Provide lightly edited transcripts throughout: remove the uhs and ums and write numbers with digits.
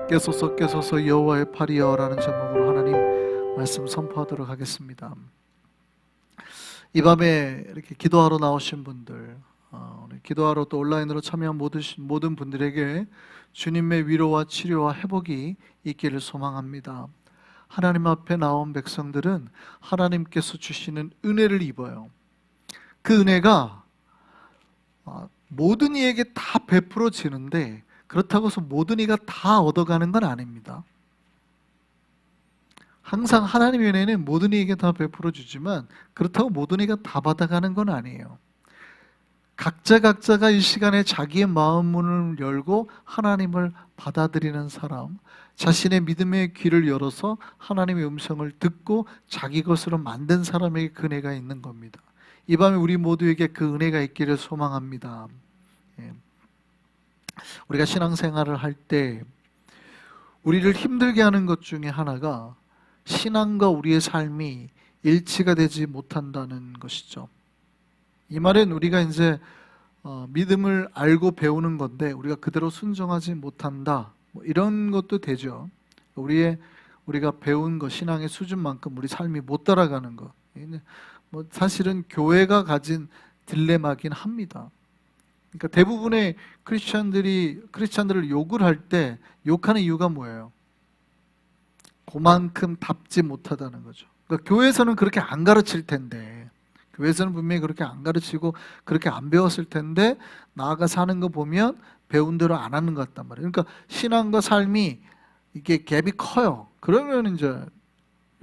깨소서 깨소서 여호와의 팔이여라는 제목으로 하나님 말씀 선포하도록 하겠습니다. 이 밤에 이렇게 기도하러 나오신 분들, 기도하러 또 온라인으로 참여한 모든 분들에게 주님의 위로와 치료와 회복이 있기를 소망합니다. 하나님 앞에 나온 백성들은 하나님께서 주시는 은혜를 입어요. 그 은혜가 모든 이에게 다 베풀어지는데 그렇다고 해서 모든 이가 다 얻어가는 건 아닙니다. 항상 하나님의 은혜는 모든 이에게 다 베풀어 주지만 그렇다고 모든 이가 다 받아가는 건 아니에요. 각자가 이 시간에 자기의 마음 문을 열고 하나님을 받아들이는 사람, 자신의 믿음의 귀를 열어서 하나님의 음성을 듣고 자기 것으로 만든 사람에게 그 은혜가 있는 겁니다. 이 밤에 우리 모두에게 그 은혜가 있기를 소망합니다. 우리가 신앙생활을 할 때 우리를 힘들게 하는 것 중에 하나가 신앙과 우리의 삶이 일치가 되지 못한다는 것이죠. 이 말은 우리가 이제 믿음을 알고 배우는 건데 우리가 그대로 순종하지 못한다, 이런 것도 되죠. 우리가 배운 것, 신앙의 수준만큼 우리 삶이 못 따라가는 것, 사실은 교회가 가진 딜레마긴 합니다. 그러니까 대부분의 크리스찬들을 욕을 할 때 욕하는 이유가 뭐예요? 그만큼 답지 못하다는 거죠. 그러니까 교회에서는 그렇게 안 가르칠 텐데, 교회에서는 분명히 그렇게 안 가르치고 그렇게 안 배웠을 텐데 나아가 사는 거 보면 배운 대로 안 하는 것 같단 말이에요. 그러니까 신앙과 삶이 이게 갭이 커요. 그러면 이제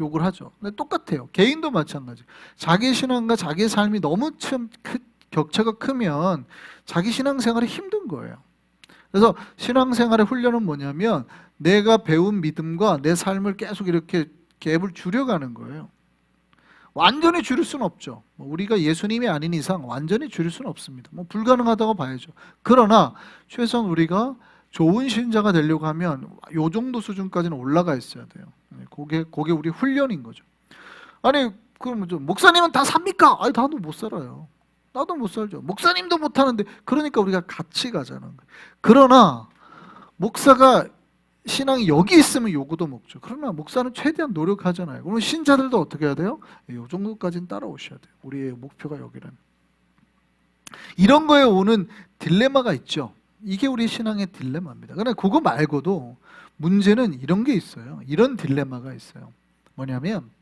욕을 하죠. 근데 똑같아요. 개인도 마찬가지. 자기 신앙과 자기의 삶이 너무 격차가 크면 자기 신앙생활이 힘든 거예요. 그래서 신앙생활의 훈련은 뭐냐면 내가 배운 믿음과 내 삶을 계속 이렇게 갭을 줄여가는 거예요. 완전히 줄일 수는 없죠. 우리가 예수님이 아닌 이상 완전히 줄일 수는 없습니다. 불가능하다고 봐야죠. 그러나 최소한 우리가 좋은 신자가 되려고 하면 이 정도 수준까지는 올라가 있어야 돼요. 그게 우리 훈련인 거죠. 아니 그럼 목사님은 다 삽니까? 아니 나도 못 살아요. 나도 못 살죠. 목사님도 못 하는데, 그러니까 우리가 같이 가자는 거예요. 그러나 목사가 신앙이 여기 있으면 요구도 먹죠. 그러나 목사는 최대한 노력하잖아요. 그러면 신자들도 어떻게 해야 돼요? 이 정도까지는 따라오셔야 돼요. 우리의 목표가 여기라면. 이런 거에 오는 딜레마가 있죠. 이게 우리 신앙의 딜레마입니다. 그러나 그거 말고도 문제는 이런 게 있어요. 이런 딜레마가 있어요. 뭐냐면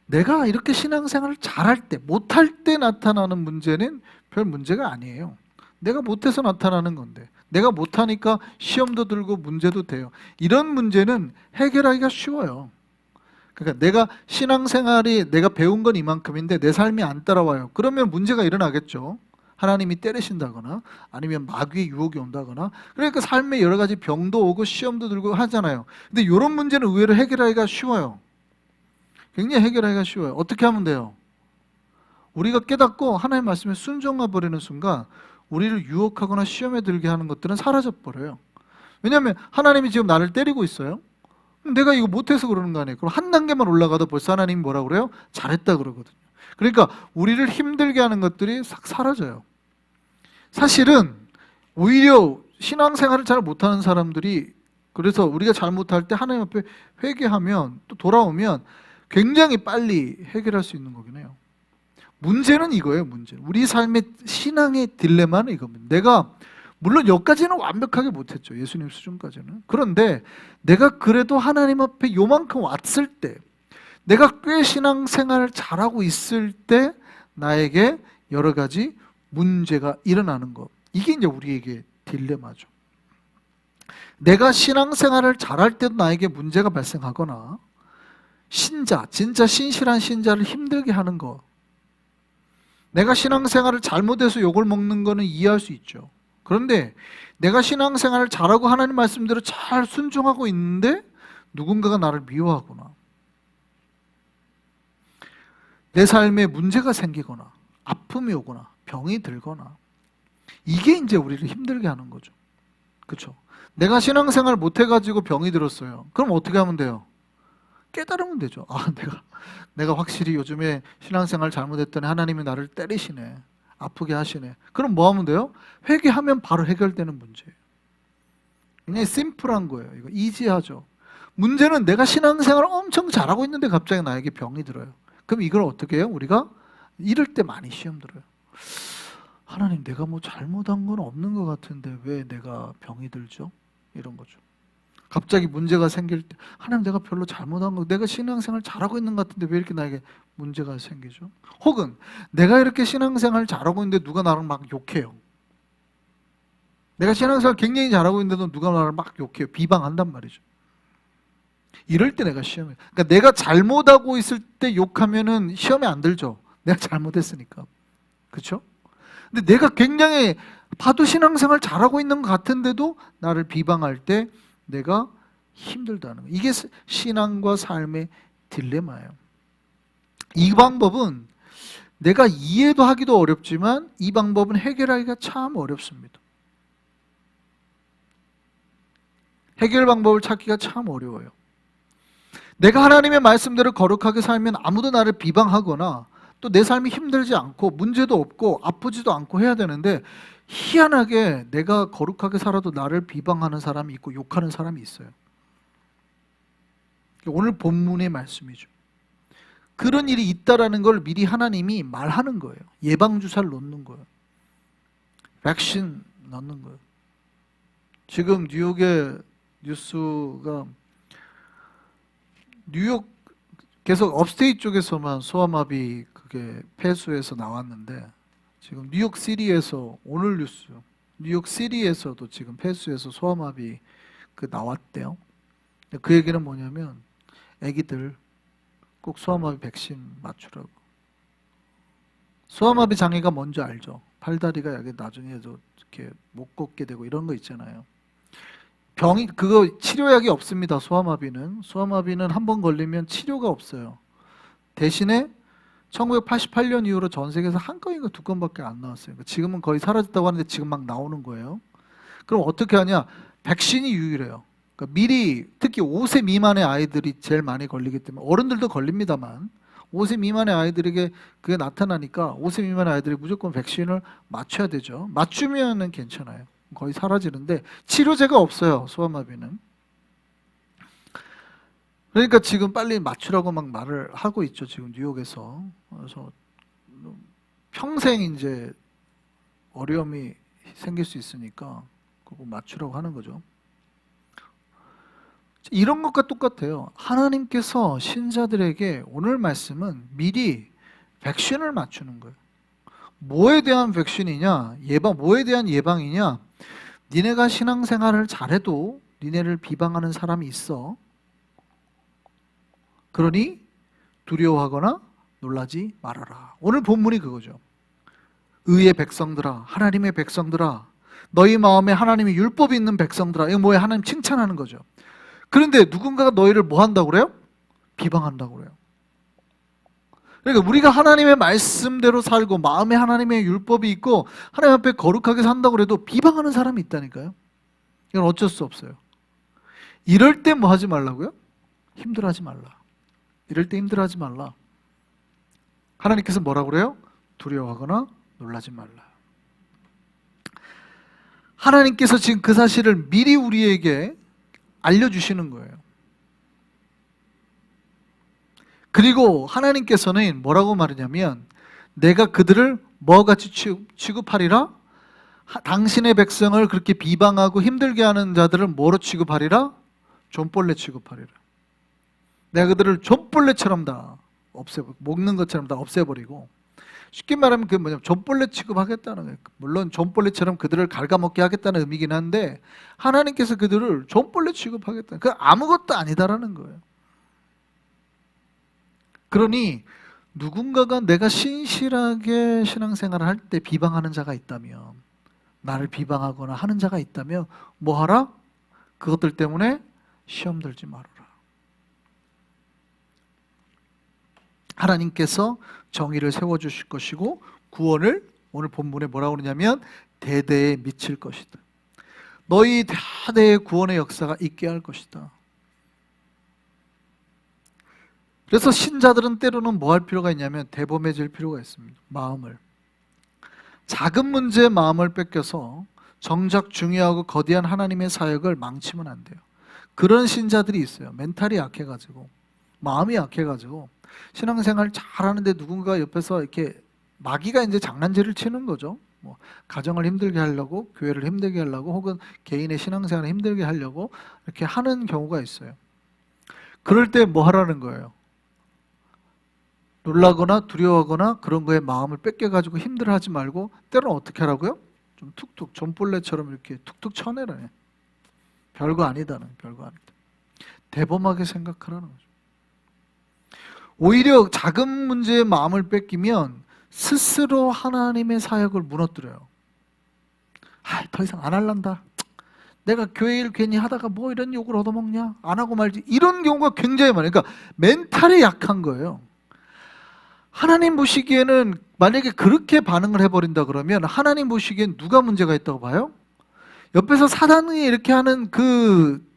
내가 이렇게 신앙생활을 잘할 때, 못할 때 나타나는 문제는 별 문제가 아니에요. 내가 못해서 나타나는 건데, 내가 못하니까 시험도 들고 문제도 돼요. 이런 문제는 해결하기가 쉬워요. 그러니까 내가 신앙생활이 내가 배운 건 이만큼인데 내 삶이 안 따라와요. 그러면 문제가 일어나겠죠. 하나님이 때리신다거나 아니면 마귀의 유혹이 온다거나, 그러니까 삶에 여러 가지 병도 오고 시험도 들고 하잖아요. 근데 이런 문제는 의외로 해결하기가 쉬워요. 굉장히 해결하기가 쉬워요. 어떻게 하면 돼요? 우리가 깨닫고 하나님 말씀에 순종해 버리는 순간 우리를 유혹하거나 시험에 들게 하는 것들은 사라져 버려요. 왜냐하면 하나님이 지금 나를 때리고 있어요. 내가 이거 못해서 그러는 거 아니에요. 그럼 한 단계만 올라가도 벌써 하나님이 뭐라고 그래요? 잘했다 그러거든요. 그러니까 우리를 힘들게 하는 것들이 싹 사라져요. 사실은 오히려 신앙생활을 잘 못하는 사람들이, 그래서 우리가 잘못할 때 하나님 앞에 회개하면 또 돌아오면 굉장히 빨리 해결할 수 있는 거긴 해요. 문제는 이거예요. 문제. 우리 삶의 신앙의 딜레마는 이겁니다. 내가 물론 여기까지는 완벽하게 못했죠. 예수님 수준까지는. 그런데 내가 그래도 하나님 앞에 요만큼 왔을 때, 내가 꽤 신앙생활을 잘하고 있을 때 나에게 여러 가지 문제가 일어나는 것. 이게 이제 우리에게 딜레마죠. 내가 신앙생활을 잘할 때도 나에게 문제가 발생하거나 진짜 신실한 신자를 힘들게 하는 것. 내가 신앙생활을 잘못해서 욕을 먹는 거는 이해할 수 있죠. 그런데 내가 신앙생활을 잘하고 하나님 말씀대로 잘 순종하고 있는데 누군가가 나를 미워하거나 내 삶에 문제가 생기거나 아픔이 오거나 병이 들거나, 이게 이제 우리를 힘들게 하는 거죠. 그렇죠? 내가 신앙생활 못해가지고 병이 들었어요. 그럼 어떻게 하면 돼요? 깨달으면 되죠. 내가 확실히 요즘에 신앙생활 잘못했더니 하나님이 나를 때리시네, 아프게 하시네. 그럼 뭐 하면 돼요? 회개하면 바로 해결되는 문제예요. 굉장히 심플한 거예요. 이거 이지하죠. 문제는 내가 신앙생활을 엄청 잘하고 있는데 갑자기 나에게 병이 들어요. 그럼 이걸 어떻게 해요? 우리가 이럴 때 많이 시험 들어요. 하나님, 내가 뭐 잘못한 건 없는 것 같은데 왜 내가 병이 들죠? 이런 거죠. 갑자기 문제가 생길 때, 하나님, 내가 별로 잘못한 거, 내가 신앙생활 잘하고 있는 것 같은데 왜 이렇게 나에게 문제가 생기죠? 혹은 내가 이렇게 신앙생활 잘하고 있는데 누가 나를 막 욕해요. 내가 신앙생활 굉장히 잘하고 있는데도 누가 나를 막 욕해요. 비방한단 말이죠. 이럴 때 내가 시험에, 그러니까 내가 잘못하고 있을 때 욕하면은 시험에 안 들죠. 내가 잘못했으니까. 그렇죠? 근데 내가 굉장히 봐도 신앙생활 잘하고 있는 것 같은데도 나를 비방할 때 내가 힘들다는 거예요. 이게 신앙과 삶의 딜레마예요. 이 방법은 내가 이해도 하기도 어렵지만 이 방법은 해결하기가 참 어렵습니다. 해결 방법을 찾기가 참 어려워요. 내가 하나님의 말씀대로 거룩하게 살면 아무도 나를 비방하거나 또 내 삶이 힘들지 않고 문제도 없고 아프지도 않고 해야 되는데, 희한하게 내가 거룩하게 살아도 나를 비방하는 사람이 있고 욕하는 사람이 있어요. 오늘 본문의 말씀이죠. 그런 일이 있다라는 걸 미리 하나님이 말하는 거예요. 예방주사를 놓는 거예요. 백신 넣는 거예요. 지금 뉴욕의 뉴스가, 뉴욕 계속 업스테이트 쪽에서만 소아마비 그게 폐수에서 나왔는데, 지금 뉴욕시리에서, 오늘 뉴스 뉴욕시리에서도 지금 폐수에서 소아마비 그 나왔대요. 그 얘기는 뭐냐면 애기들 꼭 소아마비 백신 맞추라고. 소아마비 장애가 뭔지 알죠? 팔다리가 여기 나중에도 이렇게 못 걷게 되고 이런 거 있잖아요. 병이, 그거 치료약이 없습니다. 소아마비는 한 번 걸리면 치료가 없어요. 대신에 1988년 이후로 전 세계에서 한 건인가 두 건밖에 안 나왔어요. 지금은 거의 사라졌다고 하는데 지금 막 나오는 거예요. 그럼 어떻게 하냐? 백신이 유일해요. 그러니까 미리, 특히 5세 미만의 아이들이 제일 많이 걸리기 때문에, 어른들도 걸립니다만 5세 미만의 아이들에게 그게 나타나니까 5세 미만의 아이들이 무조건 백신을 맞춰야 되죠. 맞추면은 괜찮아요. 거의 사라지는데 치료제가 없어요, 소아마비는. 그러니까 지금 빨리 맞추라고 막 말을 하고 있죠, 지금 뉴욕에서. 그래서 평생 이제 어려움이 생길 수 있으니까 그거 맞추라고 하는 거죠. 이런 것과 똑같아요. 하나님께서 신자들에게 오늘 말씀은 미리 백신을 맞추는 거예요. 뭐에 대한 백신이냐? 뭐에 대한 예방이냐? 니네가 신앙생활을 잘해도 니네를 비방하는 사람이 있어. 그러니 두려워하거나 놀라지 말아라. 오늘 본문이 그거죠. 의의 백성들아, 하나님의 백성들아, 너희 마음에 하나님의 율법이 있는 백성들아. 이거 뭐예요? 하나님 칭찬하는 거죠. 그런데 누군가가 너희를 뭐 한다고 그래요? 비방한다고 그래요. 그러니까 우리가 하나님의 말씀대로 살고 마음에 하나님의 율법이 있고 하나님 앞에 거룩하게 산다고 해도 비방하는 사람이 있다니까요. 이건 어쩔 수 없어요. 이럴 때 뭐 하지 말라고요? 힘들어하지 말라. 이럴 때 힘들어하지 말라. 하나님께서 뭐라고 그래요? 두려워하거나 놀라지 말라. 하나님께서 지금 그 사실을 미리 우리에게 알려주시는 거예요. 그리고 하나님께서는 뭐라고 말하냐면, 내가 그들을 뭐같이 취급하리라? 당신의 백성을 그렇게 비방하고 힘들게 하는 자들을 뭐로 취급하리라? 존벌레 취급하리라. 내가 그들을 존벌레처럼 다 먹는 것처럼 다 없애버리고, 쉽게 말하면 그게 뭐냐면 존벌레 취급하겠다는 거예요. 물론 존벌레처럼 그들을 갉아먹게 하겠다는 의미긴 한데, 하나님께서 그들을 존벌레 취급하겠다. 그 아무것도 아니다라는 거예요. 그러니 누군가가 내가 신실하게 신앙생활을 할 때 비방하는 자가 있다면, 나를 비방하거나 하는 자가 있다면 뭐 하라? 그것들 때문에 시험 들지 말아라. 하나님께서 정의를 세워주실 것이고 구원을, 오늘 본문에 뭐라고 그러냐면 대대에 미칠 것이다. 너희 대대의 구원의 역사가 있게 할 것이다. 그래서 신자들은 때로는 뭐 할 필요가 있냐면 대범해질 필요가 있습니다. 마음을, 작은 문제에 마음을 뺏겨서 정작 중요하고 거대한 하나님의 사역을 망치면 안 돼요. 그런 신자들이 있어요. 멘탈이 약해가지고, 마음이 약해가지고 신앙생활 잘하는데 누군가 옆에서 이렇게 마귀가 이제 장난질을 치는 거죠. 뭐 가정을 힘들게 하려고, 교회를 힘들게 하려고, 혹은 개인의 신앙생활을 힘들게 하려고 이렇게 하는 경우가 있어요. 그럴 때 뭐 하라는 거예요? 놀라거나 두려워하거나 그런 거에 마음을 뺏겨가지고 힘들어하지 말고, 때로는 어떻게 하라고요? 좀 툭툭 존볼레처럼 이렇게 툭툭 쳐내라네. 별거 아니다는, 별거 아니다. 대범하게 생각하라는 거죠. 오히려 작은 문제에 마음을 뺏기면 스스로 하나님의 사역을 무너뜨려요. 더 이상 안 할란다. 내가 교회 일 괜히 하다가 뭐 이런 욕을 얻어먹냐? 안 하고 말지. 이런 경우가 굉장히 많아요. 그러니까 멘탈이 약한 거예요. 하나님 보시기에는 만약에 그렇게 반응을 해버린다 그러면 하나님 보시기엔 누가 문제가 있다고 봐요? 옆에서 사단이 이렇게 하는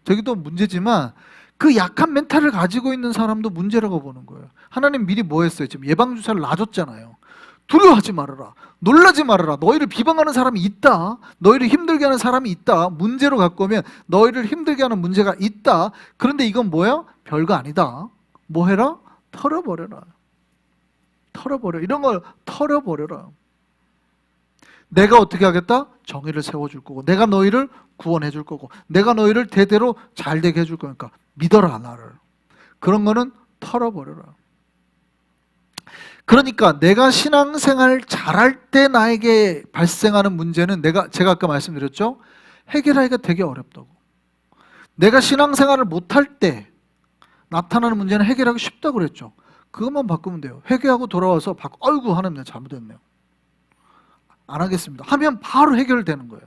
저기도 문제지만 그 약한 멘탈을 가지고 있는 사람도 문제라고 보는 거예요. 하나님 미리 뭐 했어요? 지금 예방주사를 놔줬잖아요. 두려워하지 말아라. 놀라지 말아라. 너희를 비방하는 사람이 있다. 너희를 힘들게 하는 사람이 있다. 문제로 갖고 오면 너희를 힘들게 하는 문제가 있다. 그런데 이건 뭐야? 별거 아니다. 뭐 해라? 털어버려라. 털어버려. 이런 걸 털어버려라. 내가 어떻게 하겠다? 정의를 세워줄 거고, 내가 너희를 구원해 줄 거고, 내가 너희를 대대로 잘 되게 해줄 거니까 믿어라 나를. 그런 거는 털어버려라. 그러니까 내가 신앙생활 잘할 때 나에게 발생하는 문제는 제가 아까 말씀드렸죠? 해결하기가 되게 어렵다고. 내가 신앙생활을 못할 때 나타나는 문제는 해결하기 쉽다고 그랬죠. 그것만 바꾸면 돼요. 회개하고 돌아와서 아이고 하나님 내가 잘못했네요. 안 하겠습니다. 하면 바로 해결되는 거예요.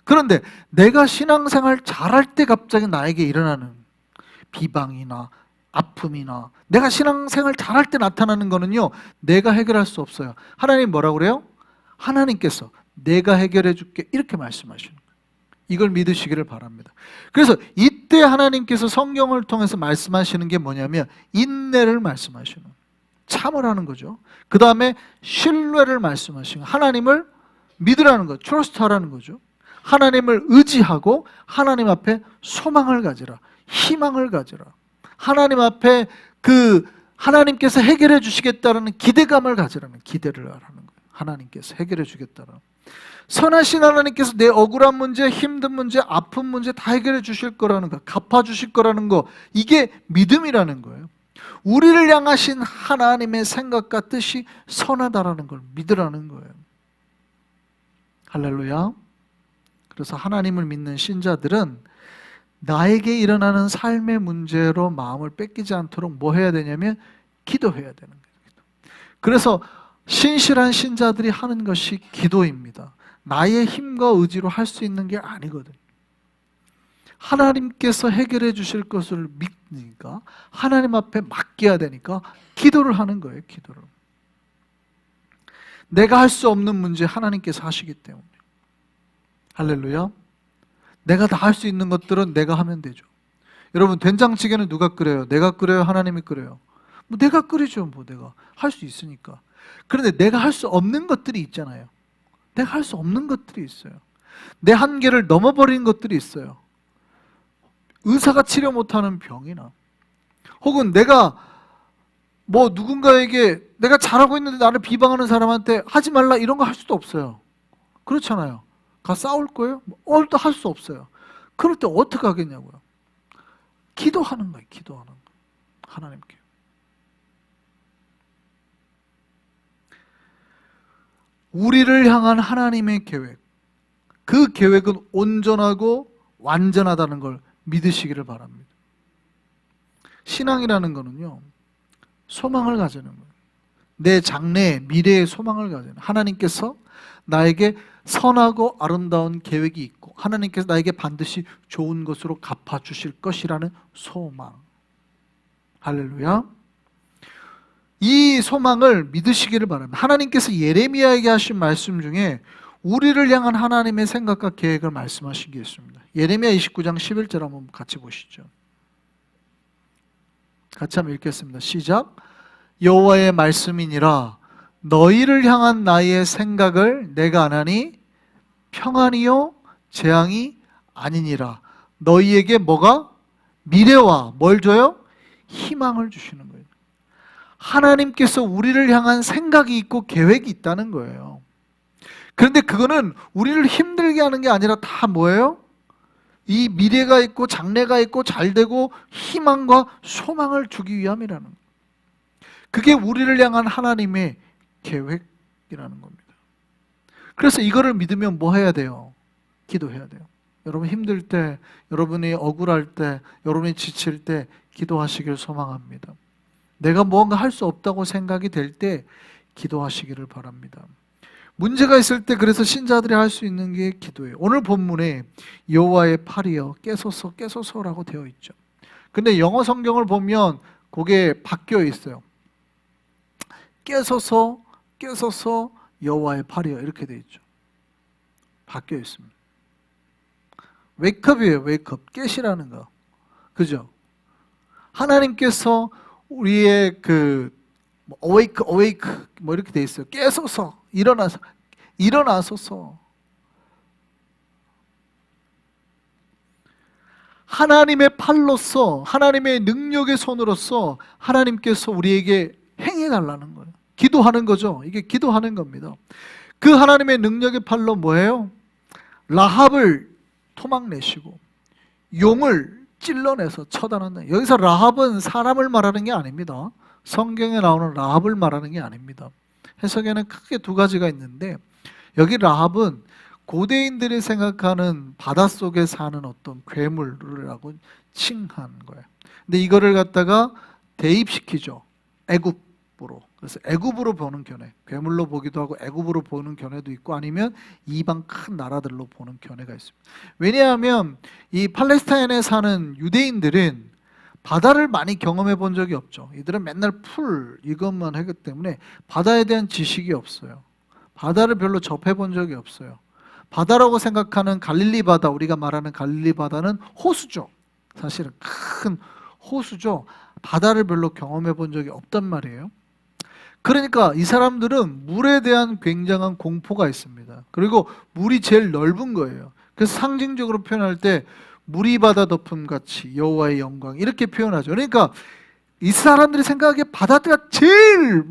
그런데 내가 신앙생활 잘할 때 갑자기 나에게 일어나는 비방이나 아픔이나 내가 신앙생활 잘할 때 나타나는 거는요, 내가 해결할 수 없어요. 하나님 뭐라고 그래요? 하나님께서 내가 해결해 줄게 이렇게 말씀하시는 거예요. 이걸 믿으시기를 바랍니다. 그래서 이때 하나님께서 성경을 통해서 말씀하시는 게 뭐냐면 인내를 말씀하시는 거예요. 참으라는 거죠. 그 다음에 신뢰를 말씀하시는 거예요. 하나님을 믿으라는 거, 트러스트하라는 거죠. 하나님을 의지하고 하나님 앞에 소망을 가지라, 희망을 가지라. 하나님 앞에 하나님께서 해결해 주시겠다는 기대감을 가지라는, 기대를 하라는 거예요. 하나님께서 해결해 주겠다는. 선하신 하나님께서 내 억울한 문제, 힘든 문제, 아픈 문제 다 해결해 주실 거라는 거, 갚아 주실 거라는 거, 이게 믿음이라는 거예요. 우리를 향하신 하나님의 생각과 뜻이 선하다라는 걸 믿으라는 거예요. 할렐루야. 그래서 하나님을 믿는 신자들은 나에게 일어나는 삶의 문제로 마음을 뺏기지 않도록 뭐 해야 되냐면 기도해야 되는 거예요. 그래서 신실한 신자들이 하는 것이 기도입니다. 나의 힘과 의지로 할 수 있는 게 아니거든요. 하나님께서 해결해 주실 것을 믿으니까, 하나님 앞에 맡겨야 되니까 기도를 하는 거예요. 기도를. 내가 할 수 없는 문제 하나님께서 하시기 때문에. 할렐루야. 내가 다 할 수 있는 것들은 내가 하면 되죠. 여러분, 된장찌개는 누가 끓여요? 내가 끓여요? 하나님이 끓여요? 뭐 내가 끓이죠. 뭐 내가 할 수 있으니까. 그런데 내가 할 수 없는 것들이 있잖아요. 내가 할 수 없는 것들이 있어요. 내 한계를 넘어버리는 것들이 있어요. 의사가 치료 못하는 병이나, 혹은 내가 뭐 누군가에게 내가 잘하고 있는데 나를 비방하는 사람한테 하지 말라 이런 거 할 수도 없어요. 그렇잖아요. 가 싸울 거예요? 또 할 수 없어요. 그럴 때 어떻게 하겠냐고요. 기도하는 거예요. 기도하는 거예요. 하나님께. 우리를 향한 하나님의 계획, 그 계획은 온전하고 완전하다는 걸 믿으시기를 바랍니다. 신앙이라는 거는요, 소망을 가지는 거예요. 내 장래의 미래의 소망을 가지는, 하나님께서 나에게 선하고 아름다운 계획이 있고 하나님께서 나에게 반드시 좋은 것으로 갚아주실 것이라는 소망. 할렐루야. 이 소망을 믿으시기를 바랍니다. 하나님께서 예레미야에게 하신 말씀 중에 우리를 향한 하나님의 생각과 계획을 말씀하신 게 있습니다. 예레미야 29장 11절 한번 같이 보시죠. 같이 한번 읽겠습니다. 시작. 여호와의 말씀이니라 너희를 향한 나의 생각을 내가 아나니 평안이요 재앙이 아니니라. 너희에게 뭐가? 미래와 뭘 줘요? 희망을 주시는 거예요. 하나님께서 우리를 향한 생각이 있고 계획이 있다는 거예요. 그런데 그거는 우리를 힘들게 하는 게 아니라 다 뭐예요? 이 미래가 있고 장래가 있고 잘되고 희망과 소망을 주기 위함이라는 거예요. 그게 우리를 향한 하나님의 계획이라는 겁니다. 그래서 이거를 믿으면 뭐 해야 돼요? 기도해야 돼요. 여러분 힘들 때, 여러분이 억울할 때, 여러분이 지칠 때 기도하시길 소망합니다. 내가 무언가 할 수 없다고 생각이 될 때 기도하시기를 바랍니다. 문제가 있을 때 그래서 신자들이 할 수 있는 게 기도예요. 오늘 본문에 여호와의 팔이여 깨소서 깨소서라고 되어 있죠. 근데 영어 성경을 보면 그게 바뀌어 있어요. 깨소서 깨소서 여호와의 팔이여 이렇게 되어 있죠. 바뀌어 있습니다. 웨이크업이에요. 웨이크업. 깨시라는 거. 그죠? 하나님께서 우리의 어웨이크 뭐 이렇게 돼 있어요. 깨소서 일어나소서. 하나님의 팔로서 하나님의 능력의 손으로서 하나님께서 우리에게 행해 달라는 거예요. 기도하는 거죠. 이게 기도하는 겁니다. 그 하나님의 능력의 팔로 뭐예요? 라합을 토막내시고 용을 찔러내서 처단한다. 여기서 라합은 사람을 말하는 게 아닙니다. 성경에 나오는 라합을 말하는 게 아닙니다. 해석에는 크게 두 가지가 있는데 여기 라합은 고대인들이 생각하는 바닷속에 사는 어떤 괴물이라고 칭한 거예요. 근데 이거를 갖다가 대입시키죠. 애굽으로. 그래서 애굽으로 보는 견해, 괴물로 보기도 하고 애굽으로 보는 견해도 있고 아니면 이방 큰 나라들로 보는 견해가 있습니다. 왜냐하면 이 팔레스타인에 사는 유대인들은 바다를 많이 경험해 본 적이 없죠. 이들은 맨날 풀 이것만 하기 때문에 바다에 대한 지식이 없어요. 바다를 별로 접해 본 적이 없어요. 바다라고 생각하는 갈릴리 바다, 우리가 말하는 갈릴리 바다는 호수죠. 사실은 큰 호수죠. 바다를 별로 경험해 본 적이 없단 말이에요. 그러니까 이 사람들은 물에 대한 굉장한 공포가 있습니다. 그리고 물이 제일 넓은 거예요. 그래서 상징적으로 표현할 때 물이 바다 덮음 같이 여호와의 영광 이렇게 표현하죠. 그러니까 이 사람들이 생각하기에 바다가 제일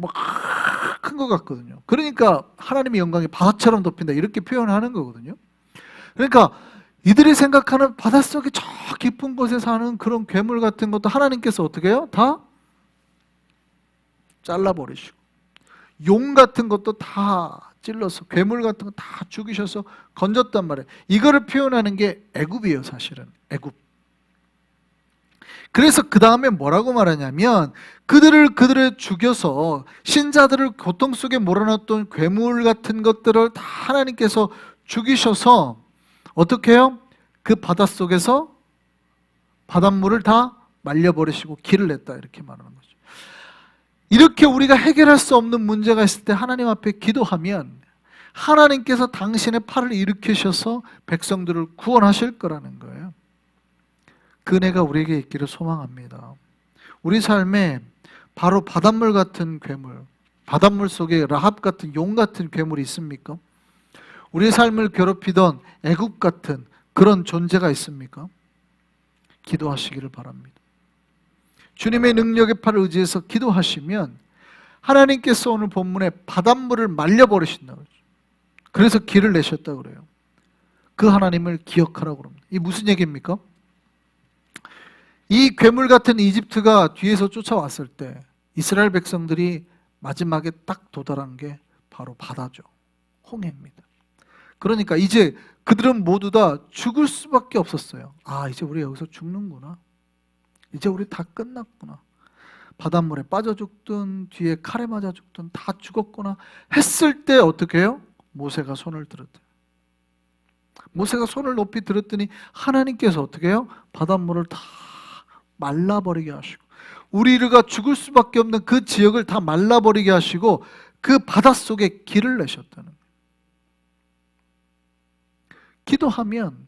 큰 것 같거든요. 그러니까 하나님의 영광이 바다처럼 덮인다 이렇게 표현하는 거거든요. 그러니까 이들이 생각하는 바닷속에 저 깊은 곳에 사는 그런 괴물 같은 것도 하나님께서 어떻게 해요? 다 잘라버리시고 용 같은 것도 다 찔러서 괴물 같은 거 다 죽이셔서 건졌단 말이에요. 이거를 표현하는 게 애굽이에요. 사실은 애굽. 그래서 그 다음에 뭐라고 말하냐면 그들을 죽여서 신자들을 고통 속에 몰아넣었던 괴물 같은 것들을 다 하나님께서 죽이셔서 어떻게 해요? 그 바닷속에서 바닷물을 다 말려버리시고 길을 냈다 이렇게 말하는 거죠. 이렇게 우리가 해결할 수 없는 문제가 있을 때 하나님 앞에 기도하면 하나님께서 당신의 팔을 일으키셔서 백성들을 구원하실 거라는 거예요. 그 은혜가 우리에게 있기를 소망합니다. 우리 삶에 바로 바닷물 같은 괴물, 바닷물 속에 라합 같은 용 같은 괴물이 있습니까? 우리 삶을 괴롭히던 애굽 같은 그런 존재가 있습니까? 기도하시기를 바랍니다. 주님의 능력의 팔을 의지해서 기도하시면 하나님께서 오늘 본문에 바닷물을 말려버리신다고 그러죠. 그래서 길을 내셨다고 그래요. 그 하나님을 기억하라고 그럽니다. 이 무슨 얘기입니까? 이 괴물 같은 이집트가 뒤에서 쫓아왔을 때 이스라엘 백성들이 마지막에 딱 도달한 게 바로 바다죠. 홍해입니다. 그러니까 이제 그들은 모두 다 죽을 수밖에 없었어요. 아, 이제 우리 여기서 죽는구나. 이제 우리 다 끝났구나. 바닷물에 빠져 죽든 뒤에 칼에 맞아 죽든 다 죽었구나 했을 때 어떻게 해요? 모세가 손을 들었대요. 모세가 손을 높이 들었더니 하나님께서 어떻게 해요? 바닷물을 다 말라버리게 하시고 우리가 죽을 수밖에 없는 그 지역을 다 말라버리게 하시고 그 바닷속에 길을 내셨다는 거예요. 기도하면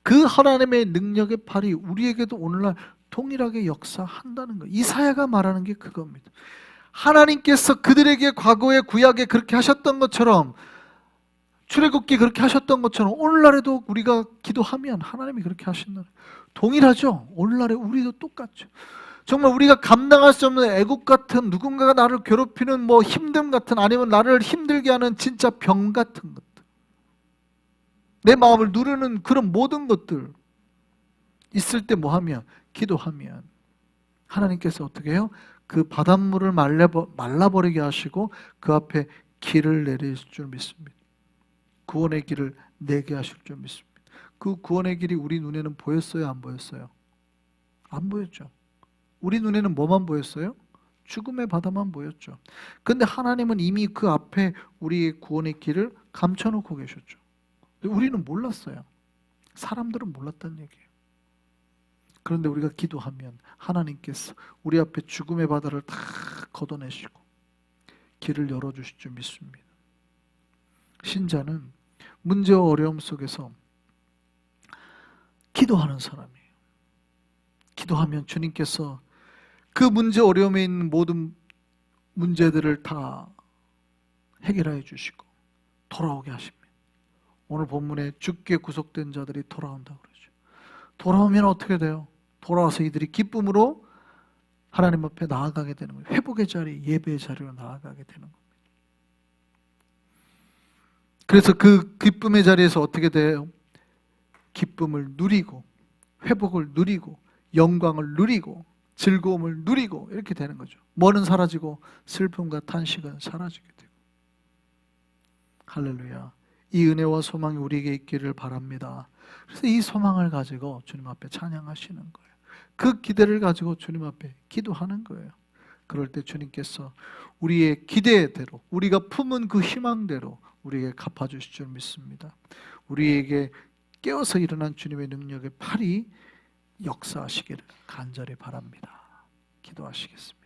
그 하나님의 능력의 팔이 우리에게도 오늘날 동일하게 역사한다는 거예요. 이사야가 말하는 게 그겁니다. 하나님께서 그들에게 과거의 구약에 그렇게 하셨던 것처럼 출애굽기 그렇게 하셨던 것처럼 오늘날에도 우리가 기도하면 하나님이 그렇게 하신다. 동일하죠. 오늘날에 우리도 똑같죠. 정말 우리가 감당할 수 없는 애국 같은, 누군가가 나를 괴롭히는 뭐 힘듦 같은, 아니면 나를 힘들게 하는 진짜 병 같은 것들, 내 마음을 누르는 그런 모든 것들 있을 때 뭐 하면, 기도하면 하나님께서 어떻게 해요? 그 바닷물을 말라버리게 하시고 그 앞에 길을 내리실 줄 믿습니다. 구원의 길을 내게 하실 줄 믿습니다. 그 구원의 길이 우리 눈에는 보였어요? 안 보였어요? 안 보였죠. 우리 눈에는 뭐만 보였어요? 죽음의 바다만 보였죠. 근데 하나님은 이미 그 앞에 우리의 구원의 길을 감춰놓고 계셨죠. 우리는 몰랐어요. 사람들은 몰랐다는 얘기예요. 그런데 우리가 기도하면 하나님께서 우리 앞에 죽음의 바다를 다 걷어내시고 길을 열어주실 줄 믿습니다. 신자는 문제와 어려움 속에서 기도하는 사람이에요. 기도하면 주님께서 그 문제 어려움에 있는 모든 문제들을 다 해결해 주시고 돌아오게 하십니다. 오늘 본문에 죽게 구속된 자들이 돌아온다고 그러죠. 돌아오면 어떻게 돼요? 돌아와서 이들이 기쁨으로 하나님 앞에 나아가게 되는 거예요. 회복의 자리, 예배의 자리로 나아가게 되는 겁니다. 그래서 그 기쁨의 자리에서 어떻게 돼요? 기쁨을 누리고, 회복을 누리고, 영광을 누리고, 즐거움을 누리고 이렇게 되는 거죠. 뭐는 사라지고 슬픔과 탄식은 사라지게 되고. 할렐루야. 이 은혜와 소망이 우리에게 있기를 바랍니다. 그래서 이 소망을 가지고 주님 앞에 찬양하시는 거예요. 그 기대를 가지고 주님 앞에 기도하는 거예요. 그럴 때 주님께서 우리의 기대대로, 우리가 품은 그 희망대로 우리에게 갚아주실 줄 믿습니다. 우리에게 깨어서 일어난 주님의 능력의 팔이 역사하시기를 간절히 바랍니다. 기도하시겠습니다.